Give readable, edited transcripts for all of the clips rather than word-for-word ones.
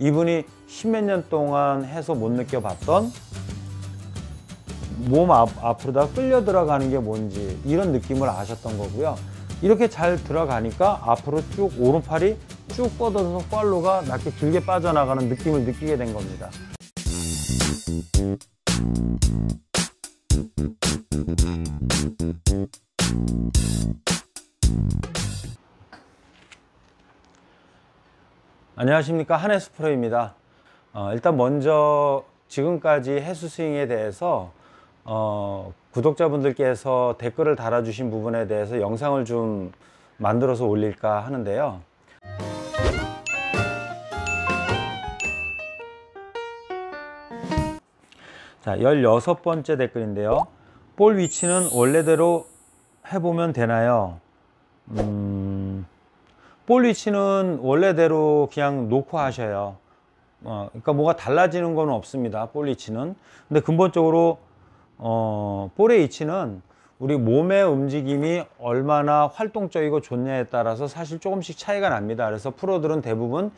이분이 십몇 년 동안 해서 못 느껴봤던 몸 앞으로다 끌려 들어가는 게 뭔지 이런 느낌을 아셨던 거고요. 이렇게 잘 들어가니까 앞으로 쭉 오른팔이 쭉 뻗어서 팔로가 낮게 길게 빠져나가는 느낌을 느끼게 된 겁니다. 안녕하십니까, 한혜수 프로입니다. 일단 먼저 지금까지 해수 스윙에 대해서 구독자분들께서 댓글을 달아주신 부분에 대해서 영상을 좀 만들어서 올릴까 하는데요. 자, 16번째 댓글인데요. 볼 위치는 원래대로 해보면 되나요? 볼 위치는 원래대로 그냥 놓고 하셔요. 그러니까 뭐가 달라지는 건 없습니다. 볼 위치는. 근데 근본적으로 볼의 위치는 우리 몸의 움직임이 얼마나 활동적이고 좋냐에 따라서 사실 조금씩 차이가 납니다. 그래서 프로들은 대부분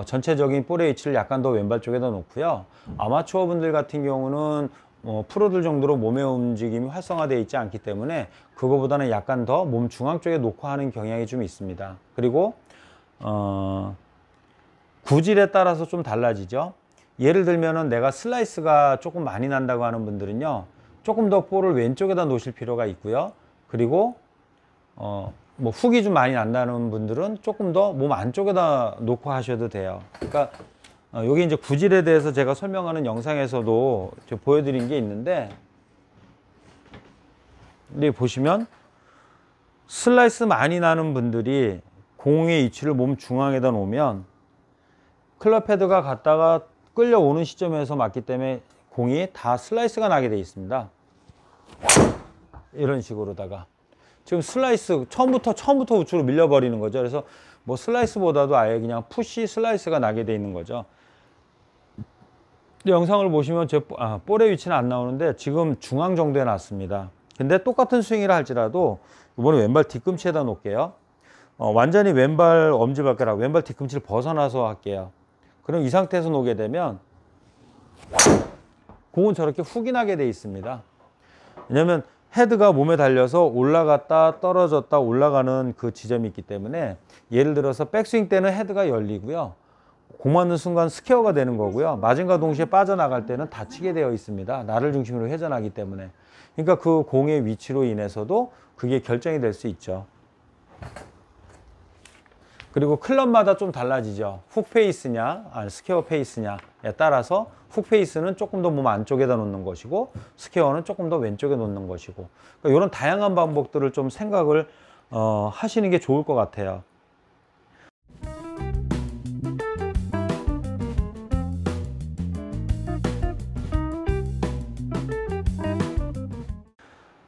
전체적인 볼의 위치를 약간 더 왼발 쪽에다 놓고요. 아마추어 분들 같은 경우는 프로들 정도로 몸의 움직임이 활성화되어 있지 않기 때문에 그거보다는 약간 더 몸 중앙 쪽에 놓고 하는 경향이 좀 있습니다. 그리고 구질에 따라서 좀 달라지죠. 예를 들면은 내가 슬라이스가 조금 많이 난다고 하는 분들은요, 조금 더 볼을 왼쪽에다 놓으실 필요가 있고요. 그리고 뭐 훅이 좀 많이 난다는 분들은 조금 더 몸 안쪽에다 놓고 하셔도 돼요. 그러니까 여기 이제 구질에 대해서 제가 설명하는 영상에서도 보여드린 게 있는데, 여기 보시면 슬라이스 많이 나는 분들이 공의 위치를 몸 중앙에다 놓으면 클럽 헤드가 갔다가 끌려오는 시점에서 맞기 때문에 공이 다 슬라이스가 나게 되어 있습니다. 이런 식으로다가 지금 슬라이스 처음부터 우측으로 밀려버리는 거죠. 그래서 뭐 슬라이스보다도 아예 그냥 푸시 슬라이스가 나게 되어 있는 거죠. 영상을 보시면 제 볼의 위치는 안 나오는데 지금 중앙 정도에 놨습니다. 근데 똑같은 스윙이라 할지라도 이번에 왼발 뒤꿈치에다 놓을게요. 완전히 왼발 엄지발가락, 왼발 뒤꿈치를 벗어나서 할게요. 그럼 이 상태에서 놓게 되면 공은 저렇게 훅이 나게 돼 있습니다. 왜냐면 헤드가 몸에 달려서 올라갔다 떨어졌다 올라가는 그 지점이 있기 때문에, 예를 들어서 백스윙 때는 헤드가 열리고요, 공 맞는 순간 스퀘어가 되는 거고요, 맞은과 동시에 빠져나갈 때는 닫히게 되어 있습니다. 나를 중심으로 회전하기 때문에. 그러니까 그 공의 위치로 인해서도 그게 결정이 될 수 있죠. 그리고 클럽마다 좀 달라지죠. 훅 페이스냐 스퀘어 페이스냐에 따라서 훅 페이스는 조금 더 몸 안쪽에다 놓는 것이고, 스퀘어는 조금 더 왼쪽에 놓는 것이고, 그러니까 이런 다양한 방법들을 좀 생각을 하시는 게 좋을 것 같아요.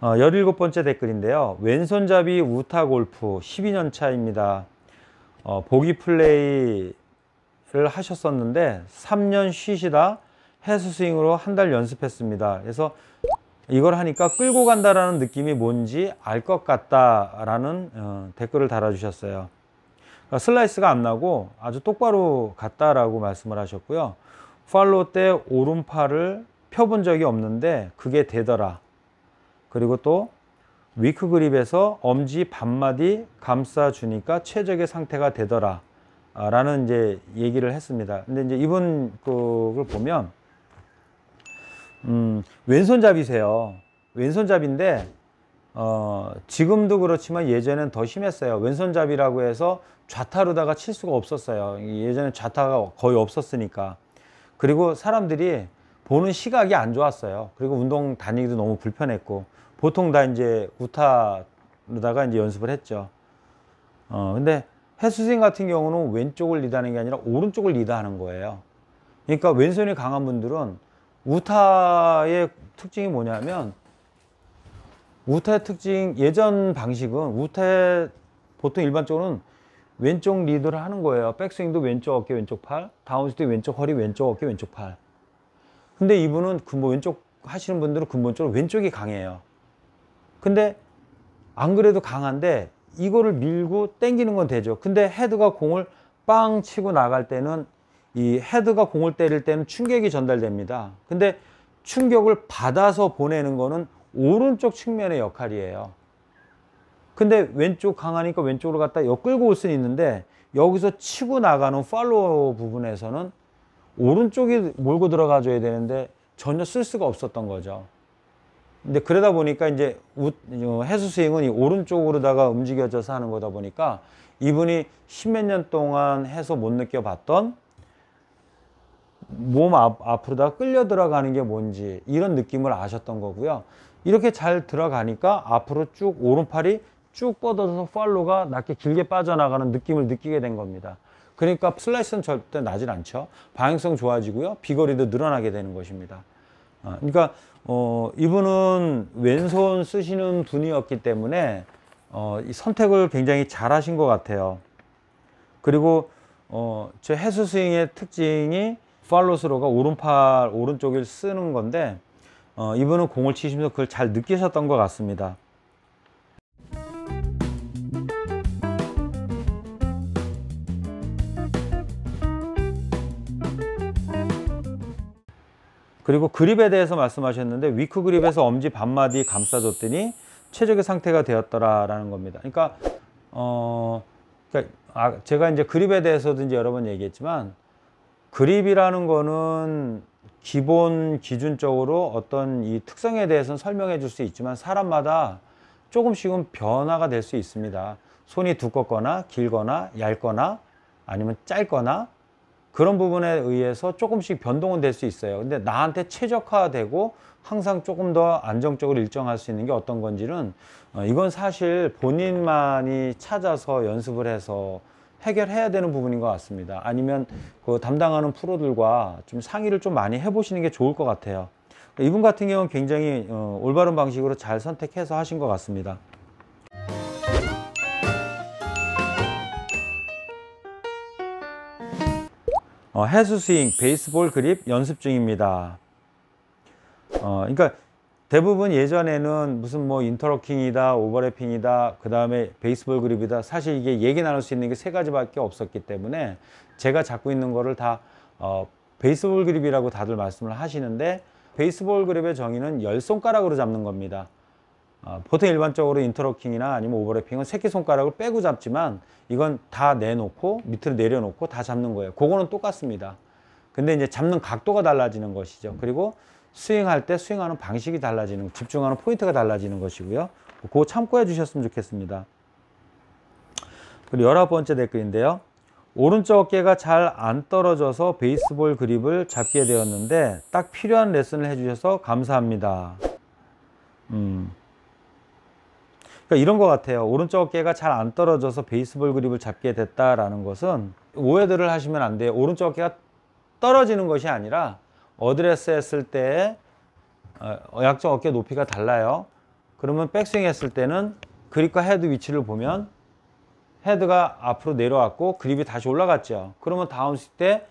어, 17번째 댓글인데요. 왼손잡이 우타 골프 12년 차입니다. 보기 플레이를 하셨었는데 3년 쉬시다 해수 스윙으로 한 달 연습했습니다. 그래서 이걸 하니까 끌고 간다라는 느낌이 뭔지 알 것 같다라는 댓글을 달아주셨어요. 그러니까 슬라이스가 안 나고 아주 똑바로 갔다라고 말씀을 하셨고요. 팔로우 때 오른팔을 펴본 적이 없는데 그게 되더라. 그리고 또 위크 그립에서 엄지 반마디 감싸주니까 최적의 상태가 되더라 라는 이제 얘기를 했습니다. 근데 이제 이분 그걸 보면 왼손잡이세요. 왼손잡인데 지금도 그렇지만 예전엔 더 심했어요. 왼손잡이라고 해서 좌타로다가 칠 수가 없었어요. 예전에 좌타가 거의 없었으니까. 그리고 사람들이 보는 시각이 안 좋았어요. 그리고 운동 다니기도 너무 불편했고, 보통 다 이제 우타로다가 이제 연습을 했죠. 근데 해수스윙 같은 경우는 왼쪽을 리드하는 게 아니라 오른쪽을 리드하는 거예요. 그러니까 왼손이 강한 분들은 우타의 특징이 뭐냐면, 우타의 특징, 예전 방식은 우타의 보통 일반적으로는 왼쪽 리드를 하는 거예요. 백스윙도 왼쪽 어깨 왼쪽 팔, 다운스윙도 왼쪽 허리 왼쪽 어깨 왼쪽 팔. 근데 이분은 왼쪽 하시는 분들은 근본적으로 왼쪽이 강해요. 근데 안 그래도 강한데 이거를 밀고 당기는 건 되죠. 근데 헤드가 공을 빵 치고 나갈 때는 이 헤드가 공을 때릴 때는 충격이 전달됩니다. 근데 충격을 받아서 보내는 거는 오른쪽 측면의 역할이에요. 근데 왼쪽 강하니까 왼쪽으로 갖다 끌고 올 수는 있는데, 여기서 치고 나가는 팔로우 부분에서는 오른쪽이 몰고 들어가줘야 되는데 전혀 쓸 수가 없었던 거죠. 근데 그러다 보니까 이제 해수 스윙은 이 오른쪽으로다가 움직여져서 하는 거다 보니까 이분이 십몇 년 동안 해서 못 느껴봤던 몸 앞으로다가 끌려 들어가는 게 뭔지 이런 느낌을 아셨던 거고요. 이렇게 잘 들어가니까 앞으로 쭉 오른팔이 쭉 뻗어서 팔로우가 낮게 길게 빠져나가는 느낌을 느끼게 된 겁니다. 그러니까 슬라이스는 절대 나질 않죠. 방향성 좋아지고요. 비거리도 늘어나게 되는 것입니다. 그러니까 이분은 왼손 쓰시는 분이었기 때문에 이 선택을 굉장히 잘 하신 것 같아요. 그리고 제 해수 스윙의 특징이 팔로우 스로가 오른팔 오른쪽을 쓰는 건데 이분은 공을 치시면서 그걸 잘 느끼셨던 것 같습니다. 그리고 그립에 대해서 말씀하셨는데, 위크 그립에서 엄지 반마디 감싸줬더니 최적의 상태가 되었더라라는 겁니다. 그러니까 제가 이제 그립에 대해서도 이제 여러 번 얘기했지만, 그립이라는 거는 기본 기준적으로 어떤 이 특성에 대해서는 설명해 줄 수 있지만 사람마다 조금씩은 변화가 될 수 있습니다. 손이 두껍거나 길거나 얇거나 아니면 짧거나 그런 부분에 의해서 조금씩 변동은 될 수 있어요. 근데 나한테 최적화되고 항상 조금 더 안정적으로 일정할 수 있는 게 어떤 건지는 이건 사실 본인만이 찾아서 연습을 해서 해결해야 되는 부분인 것 같습니다. 아니면 그 담당하는 프로들과 좀 상의를 좀 많이 해보시는 게 좋을 것 같아요. 이분 같은 경우는 굉장히 올바른 방식으로 잘 선택해서 하신 것 같습니다. 해수 스윙, 베이스볼 그립 연습 중입니다. 그러니까 대부분 예전에는 무슨 뭐 인터로킹이다, 오버래핑이다, 그 다음에 베이스볼 그립이다. 사실 이게 얘기 나눌 수 있는 게 세 가지밖에 없었기 때문에 제가 잡고 있는 거를 다 베이스볼 그립이라고 다들 말씀을 하시는데, 베이스볼 그립의 정의는 10손가락으로 잡는 겁니다. 보통 일반적으로 인터로킹이나 아니면 오버래핑은 새끼손가락을 빼고 잡지만 이건 다 내놓고 밑으로 내려놓고 다 잡는 거예요. 그거는 똑같습니다. 근데 이제 잡는 각도가 달라지는 것이죠. 그리고 스윙할 때 스윙하는 방식이 달라지는, 집중하는 포인트가 달라지는 것이고요. 그거 참고해 주셨으면 좋겠습니다. 그리고 19번째 댓글인데요. 오른쪽 어깨가 잘 안 떨어져서 베이스볼 그립을 잡게 되었는데 딱 필요한 레슨을 해주셔서 감사합니다. 그러니까 이런 것 같아요. 오른쪽 어깨가 잘 안 떨어져서 베이스볼 그립을 잡게 됐다라는 것은 오해들을 하시면 안 돼요. 오른쪽 어깨가 떨어지는 것이 아니라 어드레스 했을 때 양쪽 어깨 높이가 달라요. 그러면 백스윙 했을 때는 그립과 헤드 위치를 보면 헤드가 앞으로 내려왔고 그립이 다시 올라갔죠. 그러면 다운스윙 때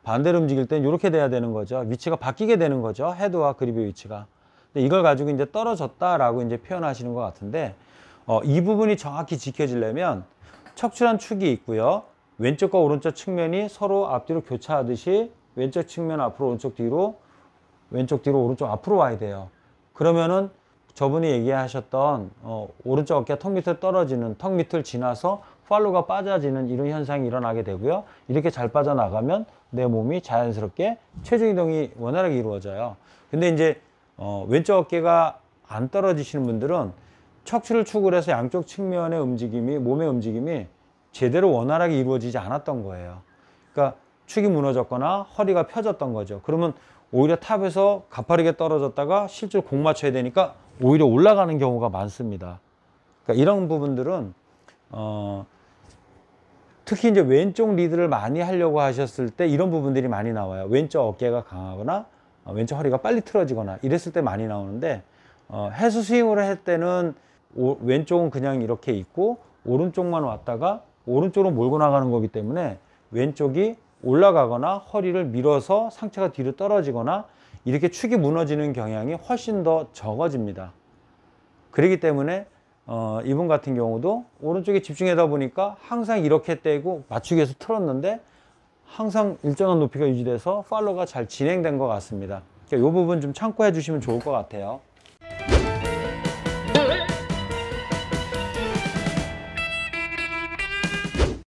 반대로 움직일 때는 이렇게 돼야 되는 거죠. 위치가 바뀌게 되는 거죠. 헤드와 그립의 위치가. 근데 이걸 가지고 이제 떨어졌다라고 이제 표현하시는 것 같은데, 이 부분이 정확히 지켜지려면 척추란 축이 있고요. 왼쪽과 오른쪽 측면이 서로 앞뒤로 교차하듯이 왼쪽 측면 앞으로 오른쪽 뒤로, 왼쪽 뒤로 오른쪽 앞으로 와야 돼요. 그러면은 저분이 얘기하셨던 오른쪽 어깨가 턱 밑으로 떨어지는, 턱 밑을 지나서 팔로우가 빠져지는 이런 현상이 일어나게 되고요. 이렇게 잘 빠져나가면 내 몸이 자연스럽게 체중 이동이 원활하게 이루어져요. 근데 이제 왼쪽 어깨가 안 떨어지시는 분들은 척추를 축으로 해서 양쪽 측면의 움직임이, 몸의 움직임이 제대로 원활하게 이루어지지 않았던 거예요. 그러니까 축이 무너졌거나 허리가 펴졌던 거죠. 그러면 오히려 탑에서 가파르게 떨어졌다가 실제로 공 맞춰야 되니까 오히려 올라가는 경우가 많습니다. 그러니까 이런 부분들은 특히 이제 왼쪽 리드를 많이 하려고 하셨을 때 이런 부분들이 많이 나와요. 왼쪽 어깨가 강하거나 왼쪽 허리가 빨리 틀어지거나 이랬을 때 많이 나오는데, 해수 스윙으로 할 때는 왼쪽은 그냥 이렇게 있고 오른쪽만 왔다가 오른쪽으로 몰고 나가는 거기 때문에 왼쪽이 올라가거나 허리를 밀어서 상체가 뒤로 떨어지거나 이렇게 축이 무너지는 경향이 훨씬 더 적어집니다. 그렇기 때문에 이분 같은 경우도 오른쪽에 집중하다 보니까 항상 이렇게 떼고 맞추기 위해서 틀었는데 항상 일정한 높이가 유지돼서 팔로우가 잘 진행된 것 같습니다. 이 부분 좀 참고해 주시면 좋을 것 같아요.